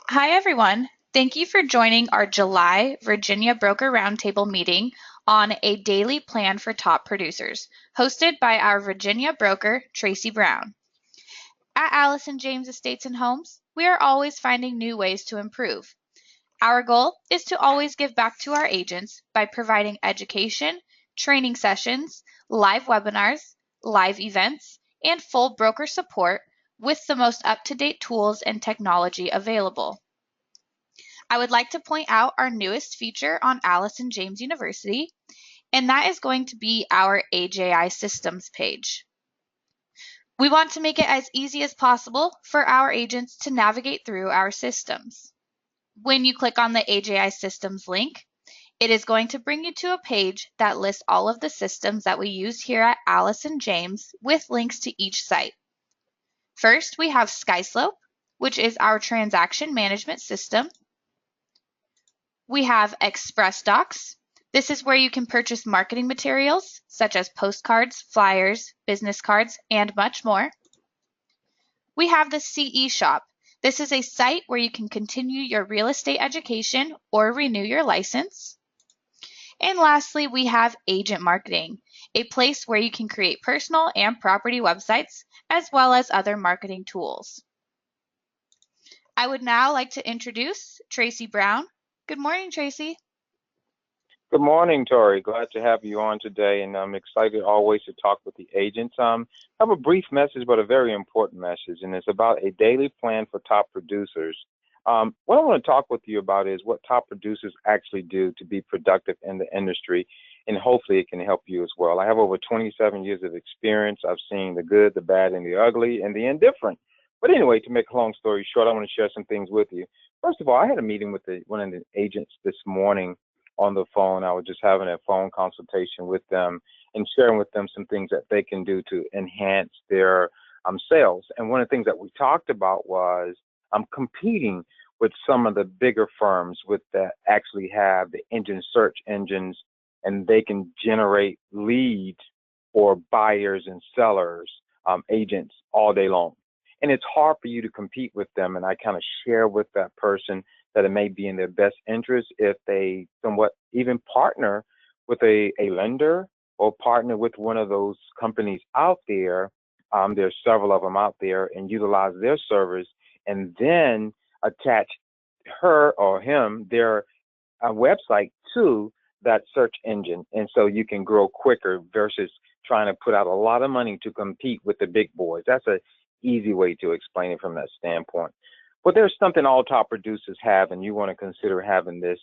Hi, everyone. Thank you for joining our July Virginia Broker Roundtable meeting on a daily plan for top producers, hosted by our Virginia broker, Tracy Brown. At Allison James Estates and Homes, we are always finding new ways to improve. Our goal is to always give back to our agents by providing education, training sessions, live webinars, live events, and full broker support with the most up-to-date tools and technology available. I would like to point out our newest feature on Allison James University, and that is going to be our AJI systems page. We want to make it as easy as possible for our agents to navigate through our systems. When you click on the AJI systems link, it is going to bring you to a page that lists all of the systems that we use here at Allison James with links to each site. First, we have SkySlope, which is our transaction management system. We have Express Docs. This is where you can purchase marketing materials such as postcards, flyers, business cards, and much more. We have the CE Shop. This is a site where you can continue your real estate education or renew your license. And lastly, we have Agent Marketing, a place where you can create personal and property websites as well as other marketing tools. I would now like to introduce Tracy Brown. Good morning, Tracy. Good morning, Tori. Glad to have you on today, and I'm excited always to talk with the agents. I have a brief message, but a very important message, and it's about a daily plan for top producers. What I want to talk with you about is what top producers actually do to be productive in the industry, and hopefully it can help you as well. I have over 27 years of experience. I've seen the good, the bad, and the ugly, and the indifferent. But anyway, to make a long story short, I want to share some things with you. First of all, I had a meeting with one of the agents this morning on the phone. I was just having a phone consultation with them and sharing with them some things that they can do to enhance their sales. And one of the things that we talked about was competing with some of the bigger firms with that actually have the engine search engines, and they can generate leads for buyers and sellers, agents all day long. And it's hard for you to compete with them. And I kind of share with that person that it may be in their best interest if they somewhat even partner with a lender or partner with one of those companies out there. There's several of them out there, and utilize their service and then attach her or him their website to that search engine. And so you can grow quicker versus trying to put out a lot of money to compete with the big boys. That's a easy way to explain it from that standpoint. But there's something all top producers have, and you want to consider having this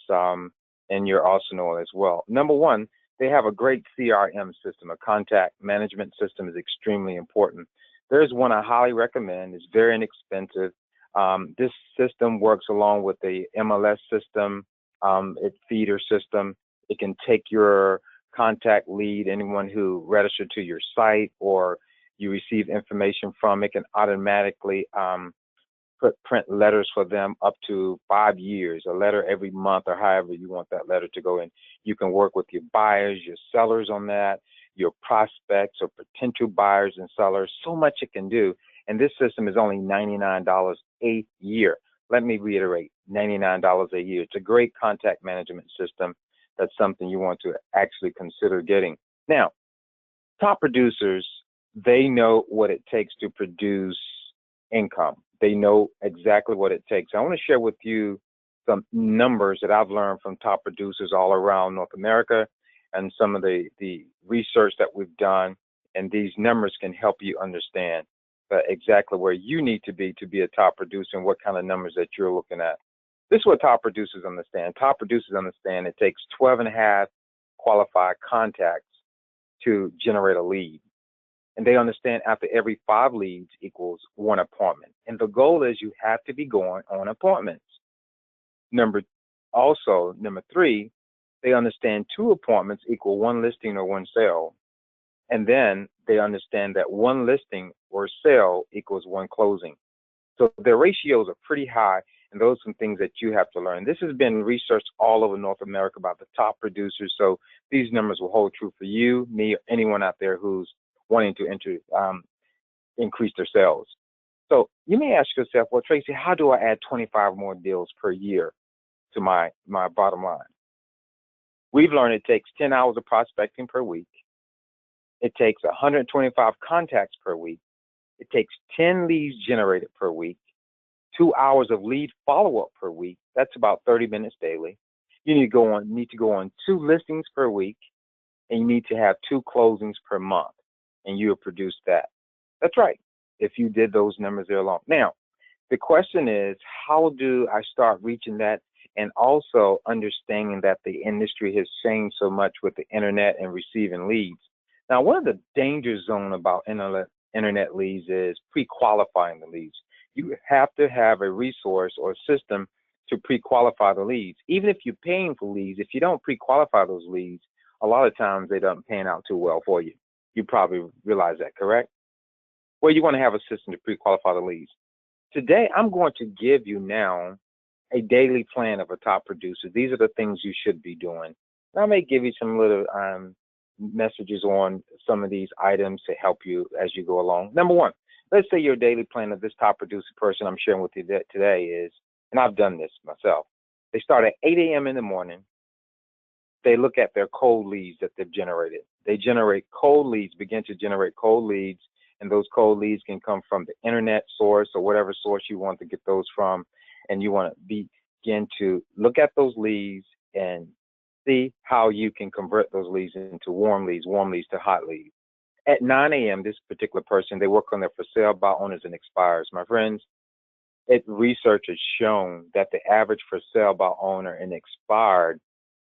in your arsenal as well. Number one, they have a great CRM system. A contact management system is extremely important. There's one I highly recommend. It's very inexpensive. This system works along with the MLS system, its feeder system. It can take your contact lead, anyone who registered to your site or you receive information from, it can automatically print letters for them up to 5 years, a letter every month or however you want that letter to go in. You can work with your buyers, your sellers on that, your prospects or potential buyers and sellers. So much it can do. And this system is only $99 a year. Let me reiterate, $99 a year. It's a great contact management system. That's something you want to actually consider getting. Now, top producers, they know what it takes to produce income. They know exactly what it takes. I want to share with you some numbers that I've learned from top producers all around North America and some of the research that we've done. And these numbers can help you understand exactly where you need to be a top producer and what kind of numbers that you're looking at. This is what top producers understand. Top producers understand it takes 12 and a half qualified contacts to generate a lead. And they understand after every 5 leads equals 1 appointment. And the goal is you have to be going on appointments. Number 3, they understand 2 appointments equal 1 listing or 1 sale. And then they understand that 1 listing or sale equals 1 closing. So their ratios are pretty high, and those are some things that you have to learn. This has been researched all over North America about the top producers. So these numbers will hold true for you, me, or anyone out there who's wanting to increase their sales. So you may ask yourself, well, Tracy, how do I add 25 more deals per year to my bottom line? We've learned it takes 10 hours of prospecting per week. It takes 125 contacts per week. It takes 10 leads generated per week, 2 hours of lead follow-up per week. That's about 30 minutes daily. You need to go on 2 listings per week, and you need to have 2 closings per month, and you'll produce that. That's right, if you did those numbers there alone. Now, the question is, how do I start reaching that, and also understanding that the industry has changed so much with the internet and receiving leads. Now, one of the danger zone about internet leads is pre-qualifying the leads. You have to have a resource or system to pre-qualify the leads. Even if you're paying for leads, if you don't pre-qualify those leads, a lot of times they don't pan out too well for you. You probably realize that, correct? Well, you want to have a system to pre-qualify the leads. Today, I'm going to give you now a daily plan of a top producer. These are the things you should be doing. And I may give you some little messages on some of these items to help you as you go along. Number one, let's say your daily plan of this top producer person I'm sharing with you today is, and I've done this myself, they start at 8 a.m. in the morning. They look at their cold leads that they've generated. They generate cold leads, begin to generate cold leads, and those cold leads can come from the internet source or whatever source you want to get those from. And you want to begin to look at those leads and see how you can convert those leads into warm leads to hot leads. At 9 a.m., this particular person, they work on their for sale by owners and expires. My friends, research has shown that the average for sale by owner and expired,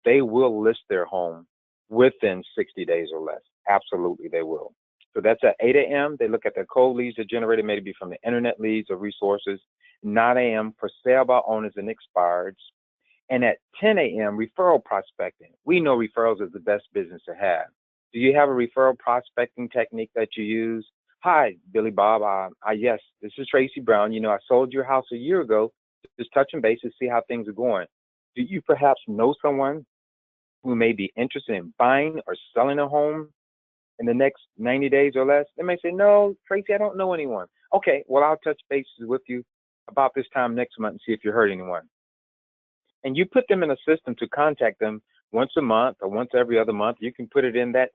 they will list their home within 60 days or less. Absolutely, they will. So that's at 8 a.m. They look at their cold leads that generated maybe from the internet leads or resources. 9 a.m. for sale by owners and expireds. And at 10 a.m., referral prospecting. We know referrals is the best business to have. Do you have a referral prospecting technique that you use? Hi, Billy Bob. Yes, this is Tracy Brown. I sold your house a year ago. Just touching base to see how things are going. Do you perhaps know someone who may be interested in buying or selling a home in the next 90 days or less? They may say, no, Tracy, I don't know anyone. Okay, well, I'll touch bases with you about this time next month and see if you heard anyone. And you put them in a system to contact them once a month or once every other month. You can put it in that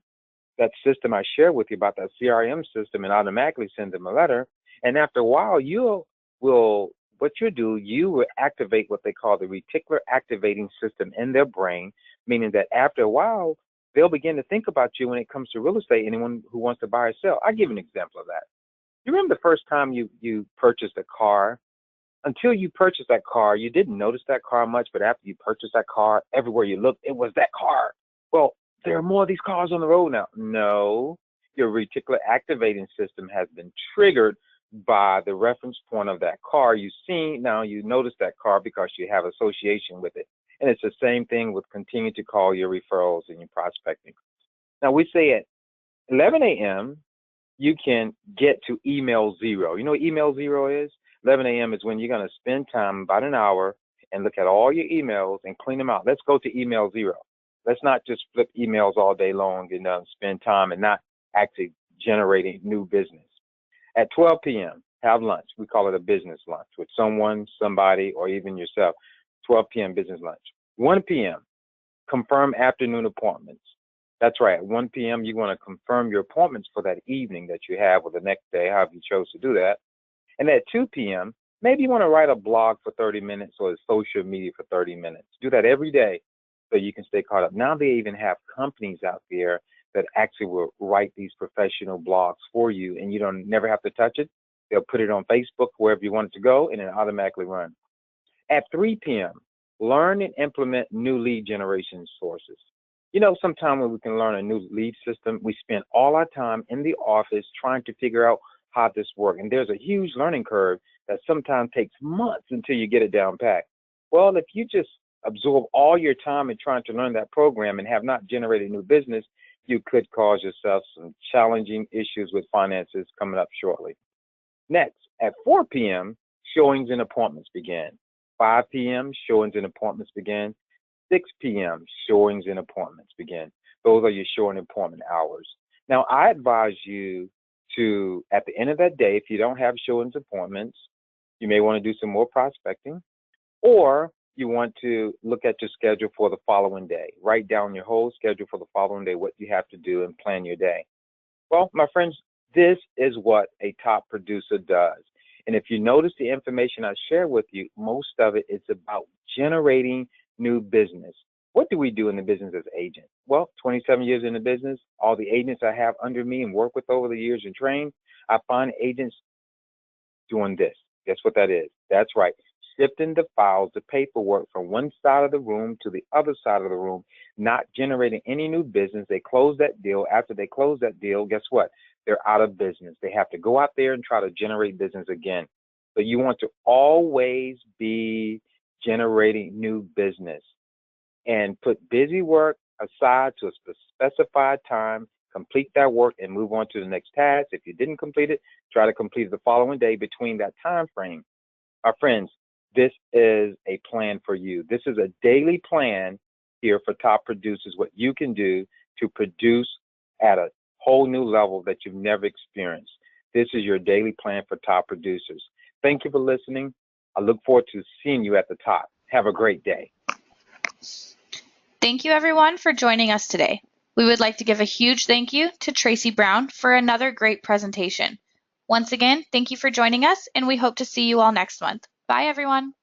system I shared with you about that CRM system and automatically send them a letter. And after a while, you will activate what they call the reticular activating system in their brain, meaning that after a while, they'll begin to think about you when it comes to real estate, anyone who wants to buy or sell. I'll give you an example of that. You remember the first time you purchased a car? Until you purchased that car, you didn't notice that car much, but after you purchased that car, everywhere you looked, it was that car. Well, there are more of these cars on the road now. No, your reticular activating system has been triggered by the reference point of that car you've seen. Now you notice that car because you have association with it. And it's the same thing with continuing to call your referrals and your prospecting. Now we say at 11 a.m., you can get to email zero. You know what email zero is? 11 a.m. is when you're going to spend time, about an hour, and look at all your emails and clean them out. Let's go to email zero. Let's not just flip emails all day long and spend time and not actually generating new business. At 12 p.m., have lunch. We call it a business lunch with someone, somebody, or even yourself. 12 p.m. business lunch. 1 p.m., confirm afternoon appointments. That's right. At 1 p.m., you want to confirm your appointments for that evening that you have or the next day, however you chose to do that. And at 2 p.m., maybe you want to write a blog for 30 minutes or social media for 30 minutes. Do that every day so you can stay caught up. Now they even have companies out there that actually will write these professional blogs for you, and you don't never have to touch it. They'll put it on Facebook, wherever you want it to go, and it automatically run. At 3 p.m., learn and implement new lead generation sources. Sometimes when we can learn a new lead system, we spend all our time in the office trying to figure out how this works. And there's a huge learning curve that sometimes takes months until you get it down pat. Well, if you just absorb all your time in trying to learn that program and have not generated new business, you could cause yourself some challenging issues with finances coming up shortly. Next, at 4 p.m., showings and appointments begin. 5 p.m., showings and appointments begin. 6 p.m., showings and appointments begin. Those are your showing appointment hours. Now, I advise you to, at the end of that day, if you don't have showings appointments, you may want to do some more prospecting, or you want to look at your schedule for the following day. Write down your whole schedule for the following day, what you have to do, and plan your day. Well, my friends, this is what a top producer does. And if you notice the information I share with you, most of it is about generating new business. What do we do in the business as agents? Well, 27 years in the business, all the agents I have under me and work with over the years and train, I find agents doing this. Guess what that is? That's right. Shifting the files, the paperwork from one side of the room to the other side of the room, not generating any new business. They close that deal. After they close that deal, guess what? They're out of business. They have to go out there and try to generate business again. So you want to always be generating new business and put busy work aside to a specified time, complete that work and move on to the next task. If you didn't complete it, try to complete it the following day between that time frame. Our friends, this is a plan for you. This is a daily plan here for top producers, what you can do to produce at a whole new level that you've never experienced. This is your daily plan for top producers. Thank you for listening. I look forward to seeing you at the top. Have a great day. Thank you, everyone, for joining us today. We would like to give a huge thank you to Tracy Brown for another great presentation. Once again, thank you for joining us, and we hope to see you all next month. Bye, everyone.